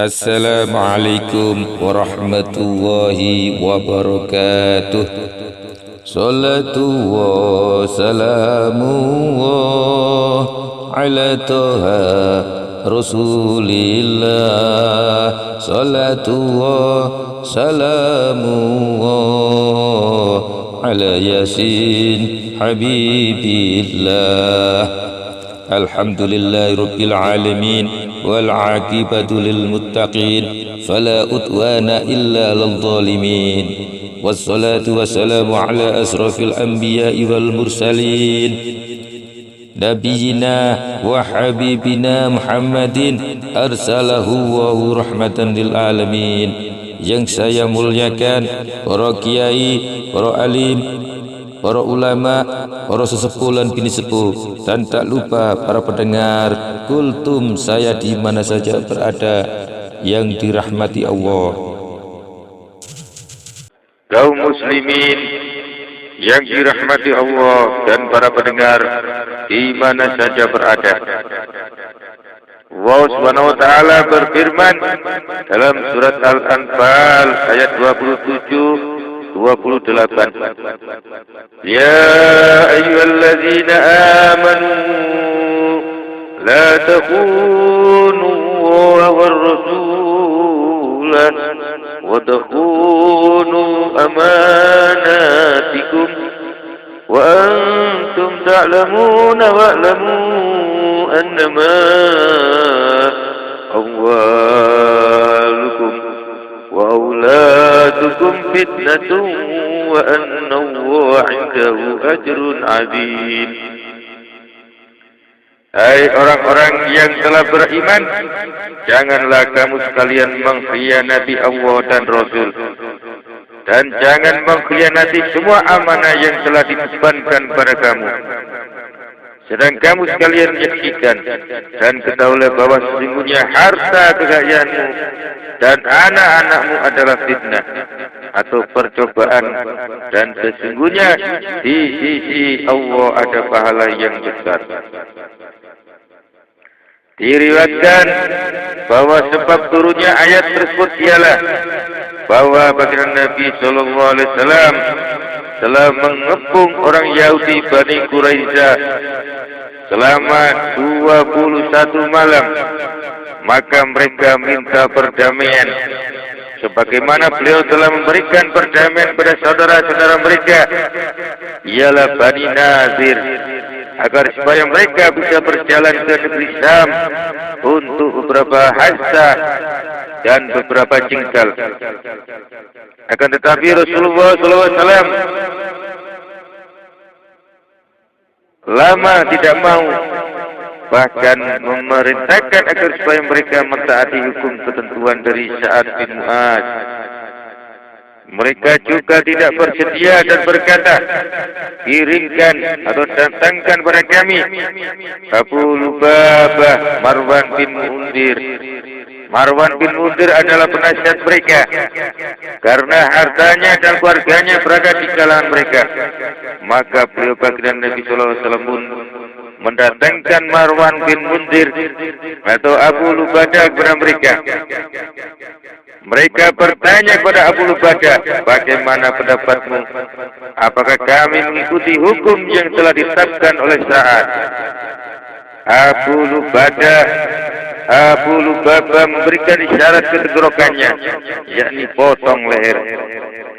Assalamualaikum warahmatullahi wabarakatuh. Salatu wa salamu ala toha Rasulillah. Salatu wa salamu ala Yasin Habibillah. Alhamdulillahi Rabbil Alamin wal aqibatu lil muttaqin fala udwana illa lil zalimin. Wassalatu wassalamu ala asrafil anbiya'i wal mursalin nabiyina wa habibina Muhammadin arsalahu wa rahmatan lil alamin. Yang saya muliakan para kiai, para alim, para ulama, para sesepuh dan bini sepuh, dan tak lupa para pendengar kultum saya di mana saja berada yang dirahmati Allah. Kaum muslimin yang dirahmati Allah dan para pendengar di mana saja berada. Allah Subhanahu wa taala berfirman dalam surat Al-Anfal ayat 27 28. Ya ayyuhalladzina amanu la takhunu Allah war rasul wa takhunu amanatikum wa antum ta'lamuna wa'lamu annama amwalukum wa auladukum fitnatun wa anna Allah 'indahu ajrun 'azim. Hai orang-orang yang telah beriman, janganlah kamu sekalian mengkhianati Allah dan Rasul, dan jangan mengkhianati semua amanah yang telah dibebankan pada kamu. Sedang kamu sekalian menyaksikan dan ketahuilah bahwa sesungguhnya harta kekayaanmu dan anak-anakmu adalah fitnah atau percobaan, dan sesungguhnya di sisi Allah ada pahala yang besar. Diriwayatkan bahwa sebab turunnya ayat tersebut ialah bahwa baginda Nabi sallallahu alaihi wasallam telah mengepung orang Yahudi Bani Quraisyah selama 21 malam. Maka mereka minta perdamaian, sebagaimana beliau telah memberikan perdamaian pada saudara-saudara mereka, ialah Bani Nazir, agar supaya mereka bisa berjalan ke negeri Syam untuk beberapa hasta dan beberapa jengkal. Akan tetapi Rasulullah SAW lama tidak mau, bahkan memerintahkan agar supaya mereka mentaati hukum ketentuan dari Sa'ad bin Mu'adz. Mereka juga tidak bersedia dan berkata, kirimkan atau datangkan pada kami Abu Lubabah Marwan bin Munzir. Marwan bin Munzir adalah penasihat mereka, karena hartanya dan keluarganya berada di kalangan mereka. Maka beliau baginda Nabi sallallahu alaihi wasallam pun mendatangkan Marwan bin Munzir atau Abu Lubadah kepada mereka. Mereka bertanya kepada Abu Lubadah, bagaimana pendapatmu? Apakah kami mengikuti hukum yang telah ditetapkan oleh Sa'ad? Abu Lubabah memberikan isyarat ketenggorokannya, yakni potong leher.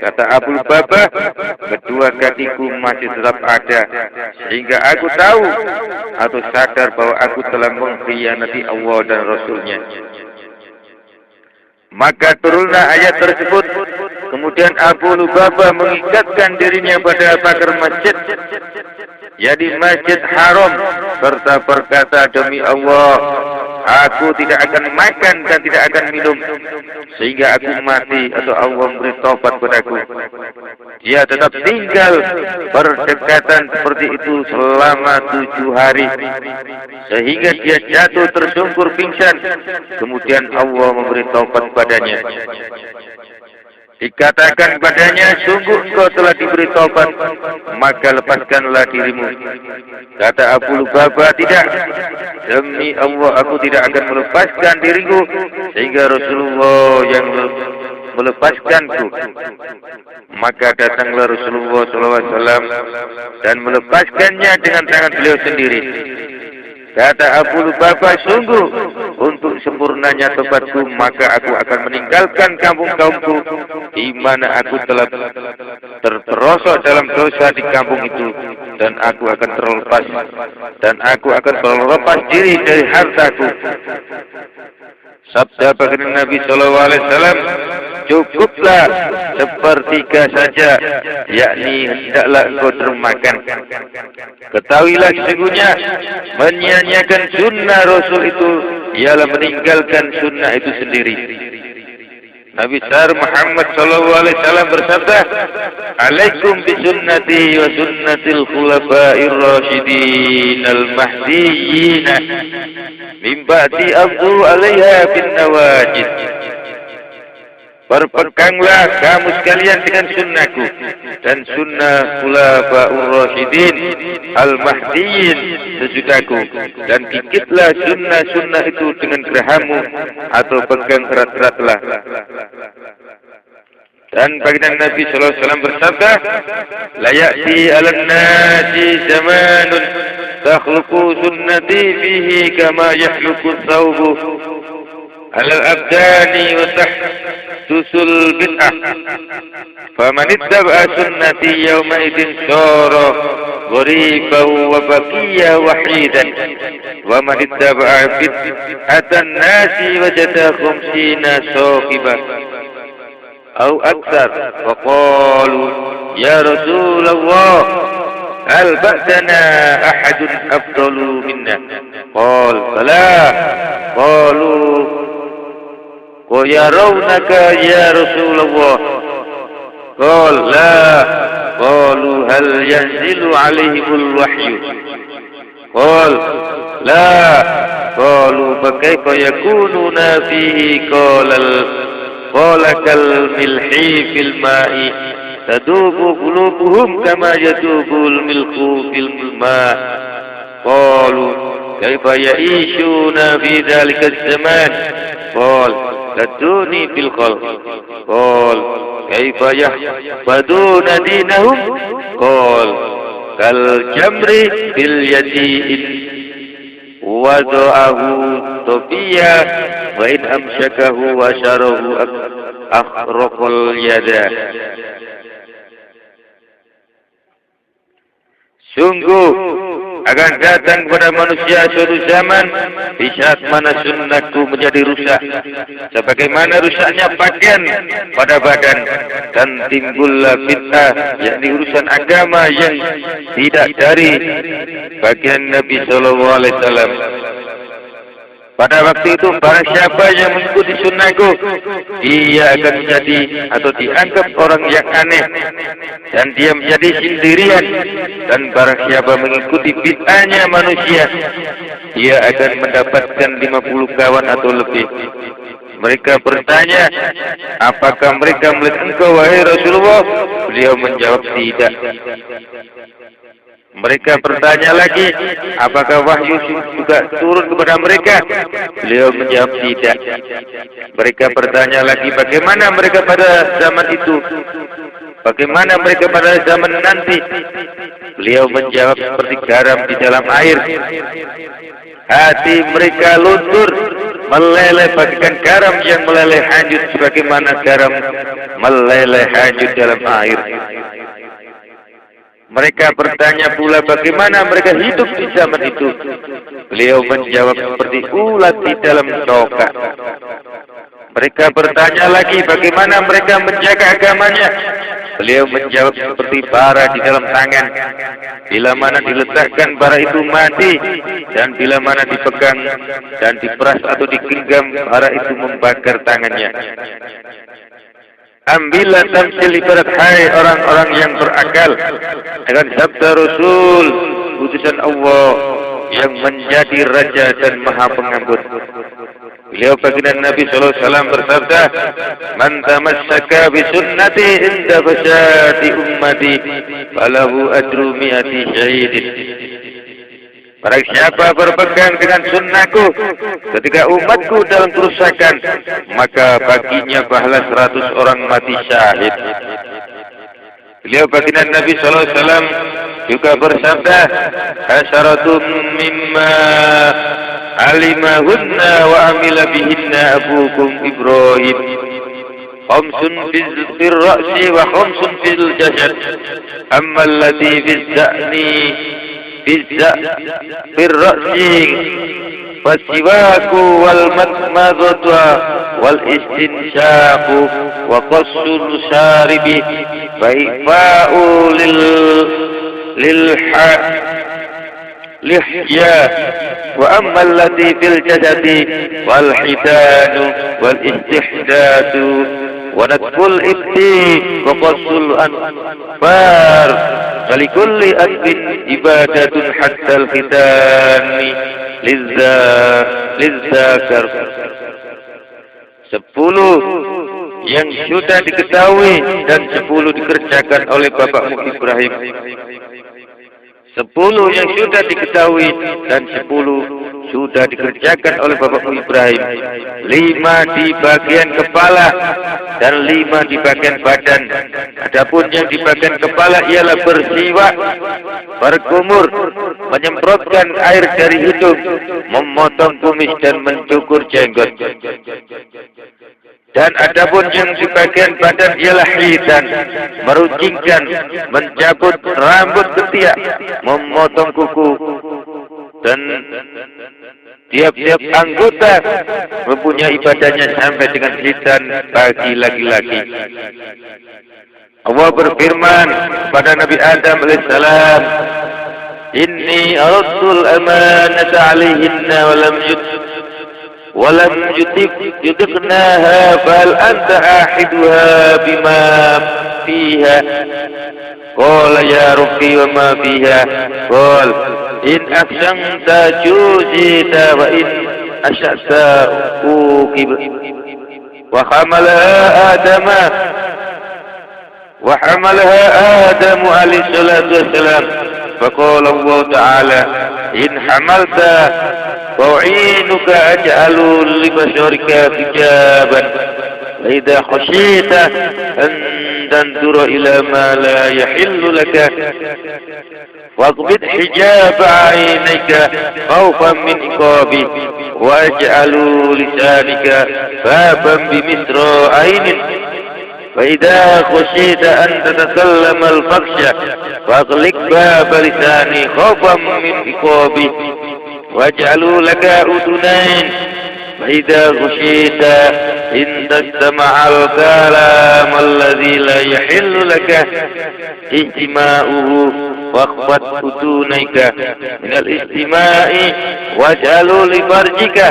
Kata Abu Lubabah, kedua kakiku masih tetap ada, sehingga aku tahu atau sadar bahwa aku telah mengkhianati Allah dan Rasulnya. Maka turunlah ayat tersebut. Kemudian Abu Lubabah mengikatkan dirinya pada pagar masjid, yaitu Masjid Haram, serta berkata, demi Allah, aku tidak akan makan dan tidak akan minum sehingga aku mati atau Allah memberi taubat padaku. Dia tetap tinggal berdekatan seperti itu selama 7 hari, sehingga dia jatuh tersungkur pingsan. Kemudian Allah memberi taubat padanya. Dikatakan padanya, sungguh kau telah diberi taubat, maka lepaskanlah dirimu. Kata Abu Lubabah, tidak, demi Allah aku tidak akan melepaskan diriku sehingga Rasulullah yang melepaskanku. Maka datanglah Rasulullah SAW dan melepaskannya dengan tangan beliau sendiri. Kata Abu Lubabah, sungguh untuk sempurnanya tobatku, maka aku akan meninggalkan kampung-kaumku di mana aku telah terperosok dalam dosa di kampung itu, dan aku akan terlepas diri dari hartaku. Sabda baginda Nabi SAW, cukuplah sepertiga saja, yakni hendaklah engkau termakan. Ketahuilah sesungguhnya menyia-nyiakan sunnah Rasul itu ialah meninggalkan sunnah itu sendiri. Nabi besar Muhammad SAW bersabda, "Alaikum bisunnati wa sunnatil khulafa'ir rasyidin al-mahdiyyin min ba'di abdu 'alaiha bin nawajid." Berpeganglah kamu sekalian dengan sunnahku dan sunnah khulafa'ur rasyidin al-mahdiyyin sesudahku, dan gigitlah sunnah-sunnah itu dengan gerahammu atau pegang erat-eratlah. Dan baginda Nabi SAW bersabda, "La ya'ti 'alan nasi zamanun takhluqu sunnati fihi kama yakhluqu thawbu 'alal abdani wa tahdusul bid'ah. Faman ittaba'a sunnati yawma idin sara ghariban wa baqiya wahidan, wa man ittaba'a bid'atan nasi wajada khumsina sahiba أو أكثر. فقالوا يا رسول الله هل بعدنا أحد أفضل منا؟ قال فلا. قالوا ويرونك يا رسول الله؟ قال لا. قالوا هل ينزل عليهم الوحي؟ قال لا. قالوا فكيف يكونون فيه؟ قال كالملح في الماء تذوب قلوبهم كما يذوب الملح في الماء. قالوا كيف يعيشون في ذلك الزمان؟ قال كالدوني في الخلق. قال كيف يحفظون دينهم؟ قال كالجمر في اليد وضعه طفيا وإن أمسكه وشره أخرق اليد. Sungguh akan datang kepada manusia suatu zaman di saat mana sunnahku menjadi rusak, sebagaimana rusaknya pakaian pada badan, dan timbullah bid'ah, yakni urusan agama yang tidak dari bagian Nabi SAW. Pada waktu itu barang siapa yang mengikuti sunnahku, dia akan menjadi atau dianggap orang yang aneh, dan dia menjadi sendirian. Dan barang siapa mengikuti bid'ahnya manusia, dia akan mendapatkan 50 kawan atau lebih. Mereka bertanya, apakah mereka melihat engkau wahai Rasulullah? Beliau menjawab tidak. Mereka bertanya lagi, apakah wahyu juga turun kepada mereka? Beliau menjawab tidak. Mereka bertanya lagi, bagaimana mereka pada zaman itu? Bagaimana mereka pada zaman nanti? Beliau menjawab seperti garam di dalam air. Hati mereka luntur, meleleh bagaikan garam yang meleleh hanyut sebagaimana garam meleleh hanyut dalam air. Mereka bertanya pula bagaimana mereka hidup di zaman itu. Beliau menjawab seperti ulat di dalam cokak. Mereka bertanya lagi bagaimana mereka menjaga agamanya. Beliau menjawab seperti bara di dalam tangan. Bila mana diletakkan bara itu mati, dan bila mana dipegang dan diperas atau digenggam, bara itu membakar tangannya. Ambillah tamsil ibarat hai orang-orang yang berakal dengan sabda Rasul, utusan Allah yang menjadi Raja dan Maha Pengampun. Beliau baginda Nabi sallallahu alaihi wasallam bersabda, "Man tamassaka bi sunnati inda fasadi ummati, falahu ajru mi'ati syahidin." Barang siapa berpegang dengan sunnahku ketika umatku dalam kerusakan, maka baginya pahala 100 orang mati syahid. Beliau baginda Nabi sallallahu alaihi wasallam juga bersabda, "Asyaratun mimma alimahunna wa amila bihinna abukum Ibrahim. Khamsun fil ra'si wa khamsun fil jasad. Amma alladhi fil za'ni fil ra'si fasiwaku wal madmadatu wal istinsyaqu wa qassul syaribi wa ifa'u lihya wa amma allati fil jasadi wal hitanu wal istihdadu wa nadkul ibti wa qassul anfar walikulli akbin ibadatun hatta al khitani lizzakar." 10 yang sudah diketahui dan 10 dikerjakan oleh bapakmu Ibrahim. 10 yang sudah diketahui dan 10 sudah dikerjakan oleh bapakmu Ibrahim. 5 di bagian kepala dan 5 di bagian badan. Adapun yang di bagian kepala ialah bersiwak, berkumur, menyemprotkan air dari hidung, memotong kumis dan mencukur jenggot. Dan adapun yang di bagian badan ialah hitan, meruncingkan, mencabut rambut ketiak, memotong kuku, dan tiap-tiap anggota mempunyai ibadahnya sampai dengan hitan bagi laki-laki. Allah berfirman kepada Nabi Adam alaihissalam, "Inni aradtul amanata alaihinna walam yutiqnaha bal anta ahiduha bima fiha." Qala ya Rabbi wa ma fiha? Qala in ahsanta juzita wa in asya'ta uqib. Wa hamalaha Adamu alaihi salatu wassalam. Faqala Allah Ta'ala, in hamalta fa'u'inuka aj'alu li basharika hijaban wa idha khashita an tandura ila ma la yahillu laka waqbid hijaba 'ainayka khawfan min iqabi waj'alu lisanika baban bimisra'ainin wa idha khashita an tatakallama al-fakhsha faqlik baba lisani khawfan min iqabi waj'alu laka udunain wa idha khashita in tastama'al kalam alladhi la yahillu laka istima'uhu waqfat udunaika minal istima'i waj'alu li farjika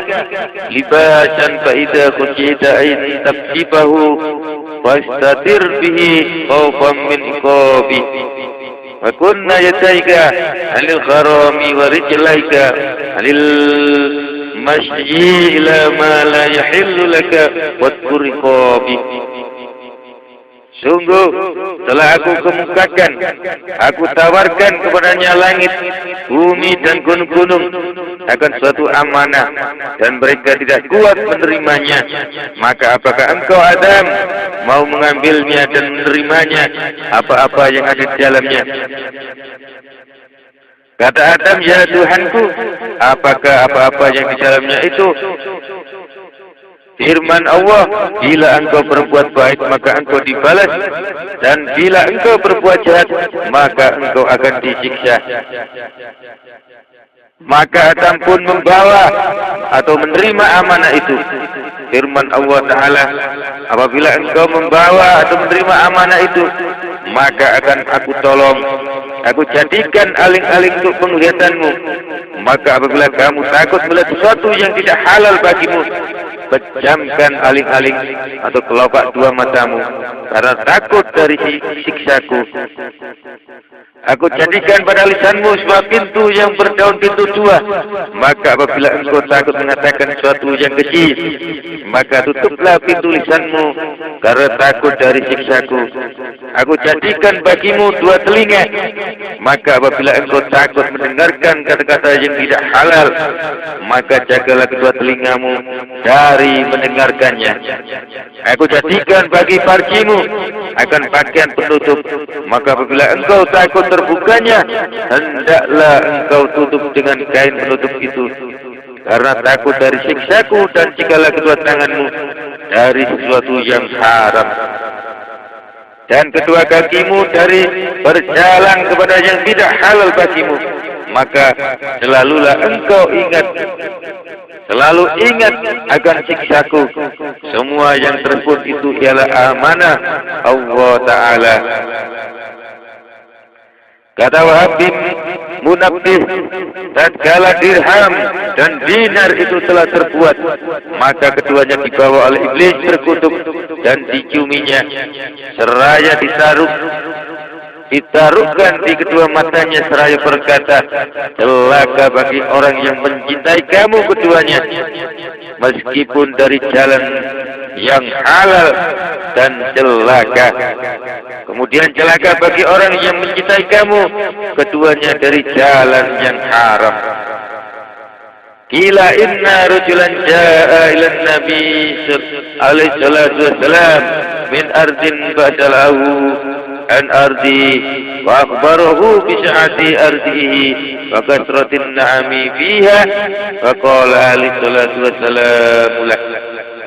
libasan fa idha khashita in taksifahu fastatir bihi khawfan min iqabi wa kunna yataika anil kharami wa rijlaika anil masyi ila ma la yahillu laka wadkur iqabi. Sungguh telah aku kemukakan, aku tawarkan kepadanya langit, bumi dan gunung-gunung akan suatu amanah dan mereka tidak kuat menerimanya. Maka apakah engkau Adam mau mengambilnya dan menerimanya apa-apa yang ada di dalamnya? Kata Adam, ya Tuhanku, apakah apa-apa yang di dalamnya itu? Firman Allah, bila engkau berbuat baik maka engkau dibalas, dan bila engkau berbuat jahat maka engkau akan disiksa. Maka Adam pun membawa atau menerima amanah itu. Firman Allah Ta'ala, apabila engkau membawa atau menerima amanah itu, maka akan aku tolong, aku jadikan aling-aling untuk penglihatanmu. Maka apabila kamu takut melihat sesuatu yang tidak halal bagimu, pejamkan aling-aling atau kelopak dua matamu karena takut dari siksaku. Aku jadikan pada lisanmu sebuah pintu yang berdaun pintu dua. Maka apabila engkau takut mengatakan sesuatu yang keji, maka tutuplah pintu lisanmu karena takut dari siksaku. Aku jadikan bagimu dua telinga. Maka apabila engkau takut mendengarkan kata-kata yang tidak halal, maka jagalah kedua telingamu dari mendengarkannya. Aku jadikan bagi farjimu akan pakaian penutup. Maka apabila engkau takut terbukanya, hendaklah engkau tutup dengan kain penutup itu, karena takut dari siksaku, dan jikalau kedua tanganmu dari sesuatu yang haram, dan kedua kakimu dari berjalan kepada yang tidak halal bagimu, maka selalu ingat akan siksaku. Semua yang tersebut itu ialah amanah Allah Ta'ala. Kata Wahab bin Munabbih, tatkala dirham dan dinar itu telah terbuat, maka keduanya dibawa oleh iblis terkutuk dan diciuminya, seraya ditaruhkan di kedua matanya, seraya berkata, celaka bagi orang yang mencintai kamu keduanya, meskipun dari jalan yang halal, dan celaka. Kemudian celaka bagi orang yang mencintai kamu keduanya dari jalan yang haram. Qila inna rajulan jaa ila nabi alaihi salatu wassalam min ardin badalahu an ardi wa akhbarahu bi sa'ati ardihi wa kasratin na'ami fiha, wa qala alaihi salatu wassalam lah,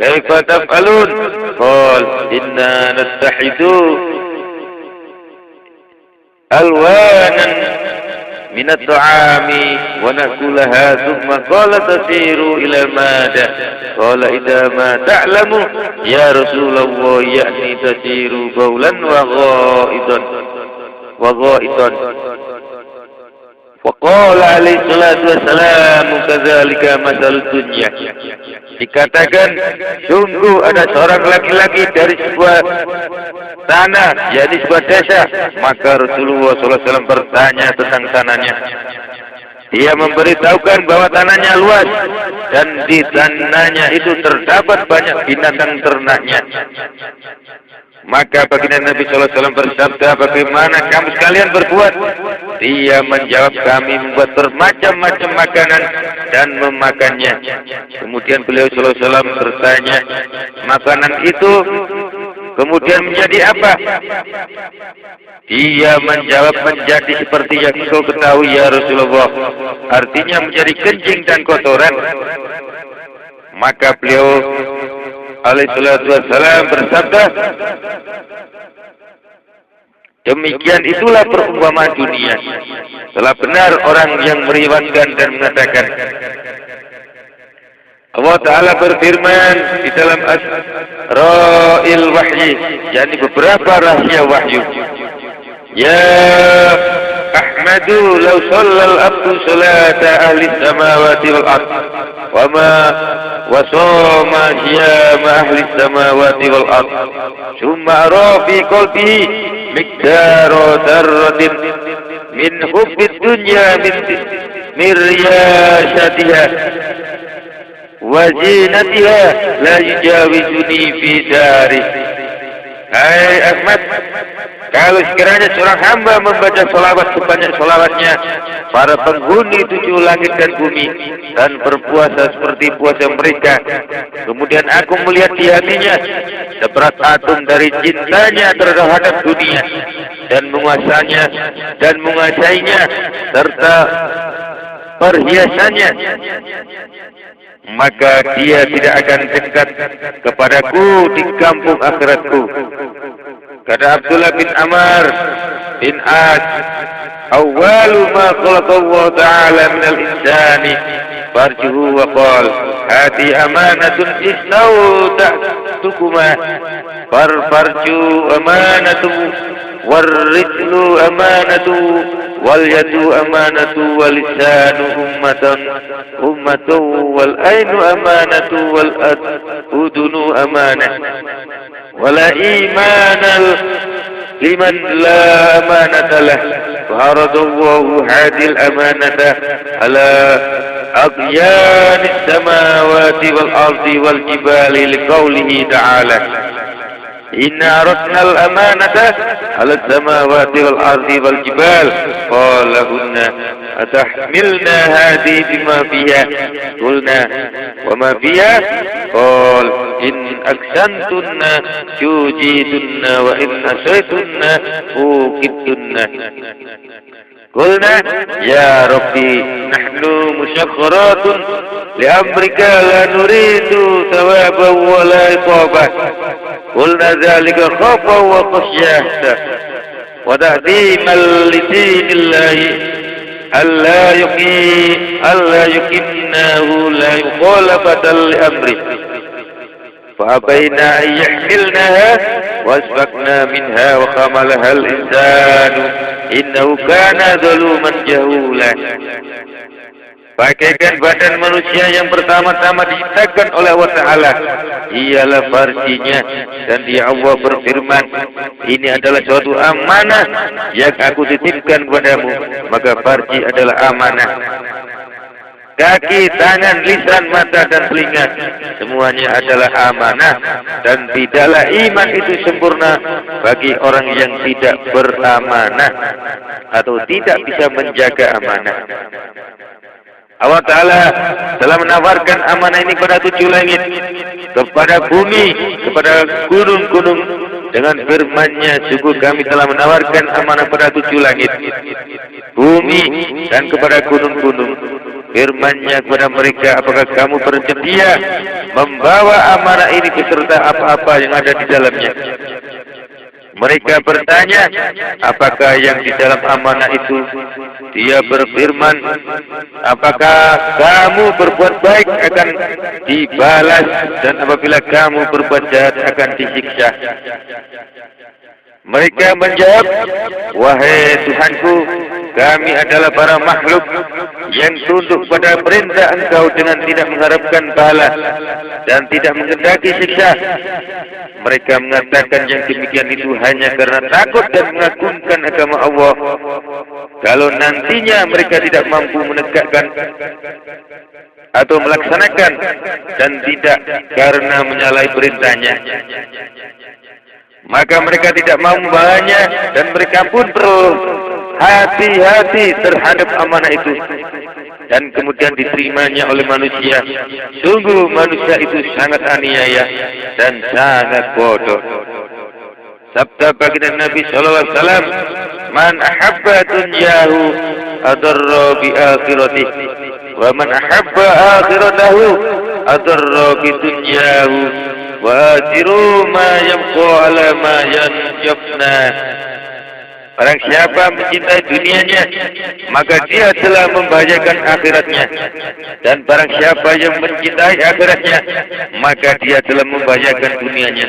kaifa taf'alun? Qala inna nastahidu alwanan min at-ta'ami wa nakulaha, thumma qala tasiru ila al-mada. Qala idza ma ta'lamu ya Rasulullah, ya'ni tasiru baulan wa ghaitan. Wa qala alaihi salatu wassalam, kadzalika masal dunya. Dikatakan, sungguh ada seorang laki-laki dari sebuah tanah, yakni sebuah desa. Maka Rasulullah SAW bertanya tentang tanahnya. Dia memberitahukan bahwa tanahnya luas, dan di tanahnya itu terdapat banyak binatang ternaknya. Maka baginda Nabi SAW bersabda, bagaimana kamu sekalian berbuat? Dia menjawab, kami membuat bermacam-macam makanan dan memakannya. Kemudian beliau SAW bertanya, makanan itu kemudian menjadi apa? Dia menjawab, menjadi seperti yang engkau ketahui ya Rasulullah, artinya menjadi kencing dan kotoran. Maka beliau alaihi salatu wassalam bersabda, demikian itulah perumpamaan dunia. Telah benar orang yang meriwayatkan dan mengatakan, Allah Ta'ala berfirman di dalam Asra'il Wahyi, yakni beberapa rahasia wahyu. Ya Ahmadu law shallal abdu salata ahli samawati wal ard wa soma hiyama ahli samawati wal ard summa ara fi qalbihi miqdara darratin min hubbid dunya min riyasatiha wa zinatiha la yujawizuni fi dari. Hai Ahmad, kalau sekiranya seorang hamba membaca sholawat sebanyak sholawatnya para penghuni 7 langit dan bumi, dan berpuasa seperti puasa mereka, kemudian aku melihat di hatinya seberat atom dari cintanya terhadap dunia, dan menguasainya serta perhiasannya, maka dia tidak akan dekat kepadaku di kampung akhiratku. Kata Abdullah bin Amr bin As, awwalu ma khalaqallahu ta'ala min al-insani farjuhu wa qala hati amanatun istawda'tukuma farju amanatu warrijlu amanatu wal yadu amanatu wal lisanu ummatu wal ainu amanatu wal udunu amanah wala imanal liman la amanata lah فعرض الله هذه الأمانة على أغيان السماوات والأرض والجبال لقوله تعالى إن عرضنا الأمانة على السماوات والأرض والجبال قال لهن أتحملنا هذه بما فيها قلنا وما فيها قال إن أكسنتن شوجيتن وإن أسيتن أوكدتن قلنا يا ربي نحن مسخرات لأمرك لا نريد ثوابا ولا عقابا قلنا ذلك خوفا وخشية وتعظيما لدين الله ألا يقيمناه لا مخالفة لأمره فأبينا أن يحملنها وأشفقنا منها وحملها الإنسان إنه كان ظلوما جهولا. Bagaikan badan manusia yang pertama-tama diciptakan oleh Allah Ta'ala ialah farjinya, dan dia Allah berfirman, ini adalah suatu amanah yang aku titipkan kepadamu, maka farji adalah amanah. Kaki, tangan, lisan, mata, dan telinga semuanya adalah amanah, dan tidaklah iman itu sempurna bagi orang yang tidak beramanah atau tidak bisa menjaga amanah. Allah Ta'ala telah menawarkan amanah ini kepada 7 langit, kepada bumi, kepada gunung-gunung dengan firman-Nya, sungguh kami telah menawarkan amanah kepada 7 langit, bumi, dan kepada gunung-gunung. Firman-Nya kepada mereka, apakah kamu bersedia membawa amanah ini beserta apa-apa yang ada di dalamnya? Mereka bertanya, apakah yang di dalam amanah itu? Dia berfirman, apakah kamu berbuat baik akan dibalas, dan apabila kamu berbuat jahat akan disiksa. Mereka menjawab, wahai Tuhanku, kami adalah para makhluk yang tunduk pada perintah Engkau dengan tidak mengharapkan pahala dan tidak mengendaki siksa. Mereka mengatakan yang demikian itu hanya karena takut dan mengagungkan agama Allah. Kalau nantinya mereka tidak mampu menegakkan atau melaksanakan dan tidak karena menyalahi perintahnya, maka mereka tidak mau membawanya, dan mereka pun berhati-hati terhadap amanah itu, dan kemudian diterimanya oleh manusia. Sungguh manusia itu sangat aniaya dan sangat bodoh. Sabda baginda Nabi SAW, man ahabba dunyahu adarra bi akhiratihi, wa man ahabba akhiratahu adarra bi dunyahu, wa asiru ma yamqa ala ma yanjafna. Barang siapa mencintai dunianya, maka dia telah membahayakan akhiratnya, dan barang siapa yang mencintai akhiratnya, maka dia telah membahayakan dunianya.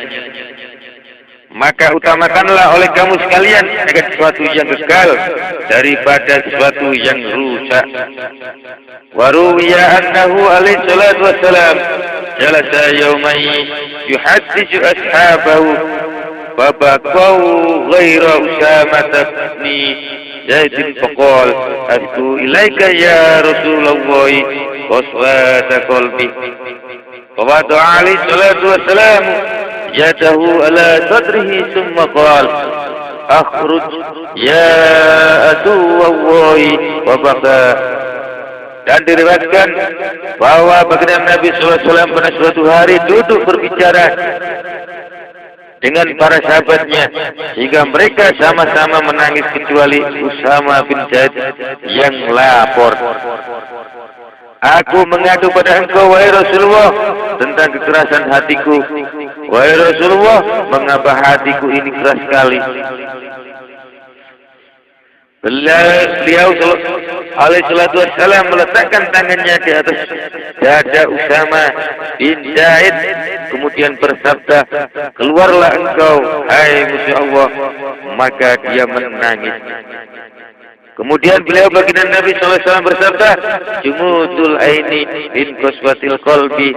Maka utamakanlah oleh kamu sekalian akan sesuatu yang kekal daripada sesuatu yang rusak. Wa ruwiya annahu alaihi salatu wassalam jalasa yawmain yuhaddisu ashabahu fabaqau ghaira Usamah bin Zaid faqal asku ilaika ya Rasulullah qaswata qalbi. Wa alaihi salatu wassalam yadahu ala sadrihi thumma qala akhruj ya aduwallahi wa baka. Dan diriwayatkan bahwa baginda Nabi SAW pada suatu hari duduk berbicara dengan para sahabatnya, sehingga mereka sama-sama menangis kecuali Usamah bin Zaid yang lapor. Aku mengadu pada engkau, wahai Rasulullah, tentang kekerasan hatiku. Wahai Rasulullah, mengapa hatiku ini keras sekali? Beliau alaihi salatu wassalam meletakkan tangannya di atas dada Usamah bin Zaid, kemudian bersabda, keluarlah engkau, hai musuh Allah. Maka dia menangis. Kemudian beliau baginda Nabi SAW bersabda, jumudul aini min qaswatil qalbi,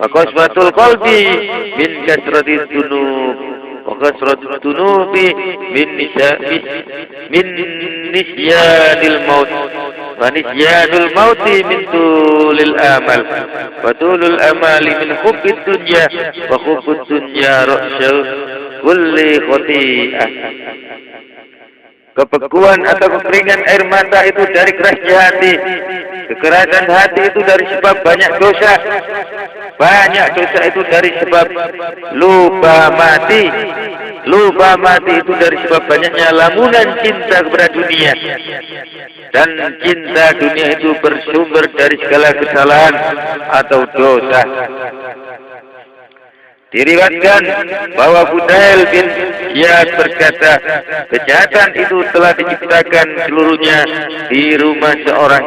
wa qaswatul qalbi min kasratil dunub, wa kasratul dunubi min isyanil maut. Wa nisyanul mauti min tulil amal. Wa tulul amali min hubbid dunya. Wa hubbud dunya ra'syul kulli khati'ah. Kebekuan atau kekeringan air mata itu dari kerasnya hati. Kekerasan hati itu dari sebab banyak dosa. Banyak dosa itu dari sebab lupa mati. Lupa mati itu dari sebab banyaknya lamunan cinta kepada dunia. Dan cinta dunia itu bersumber dari segala kesalahan atau dosa. Diriwayatkan bahwa Fudail bin Iyad berkata, kejahatan itu telah diciptakan seluruhnya di rumah seorang,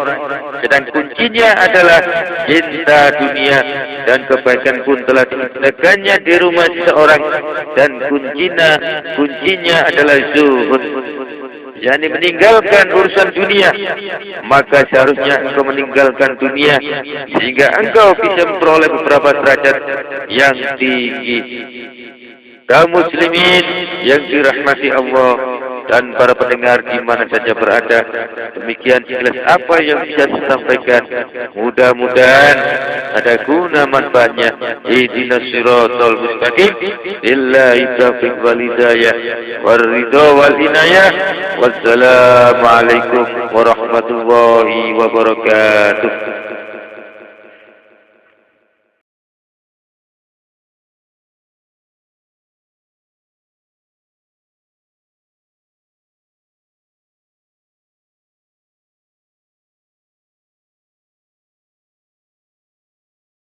sedang kuncinya adalah cinta dunia, dan kebaikan pun telah diciptakannya di rumah seseorang, dan kuncinya adalah zuhud, yakni meninggalkan urusan dunia. Maka seharusnya engkau meninggalkan dunia sehingga engkau bisa memperoleh beberapa derajat yang tinggi. Kaum muslimin yang dirahmati Allah dan para pendengar di mana saja berada, demikian jelas apa yang bisa saya sampaikan. Mudah-mudahan ada guna manfaatnya. Ihdinas siratal mustaqim. Lillahi taufiq wal hidayah war ridha wal inayah. Wassalamu alaikum warahmatullahi wabarakatuh.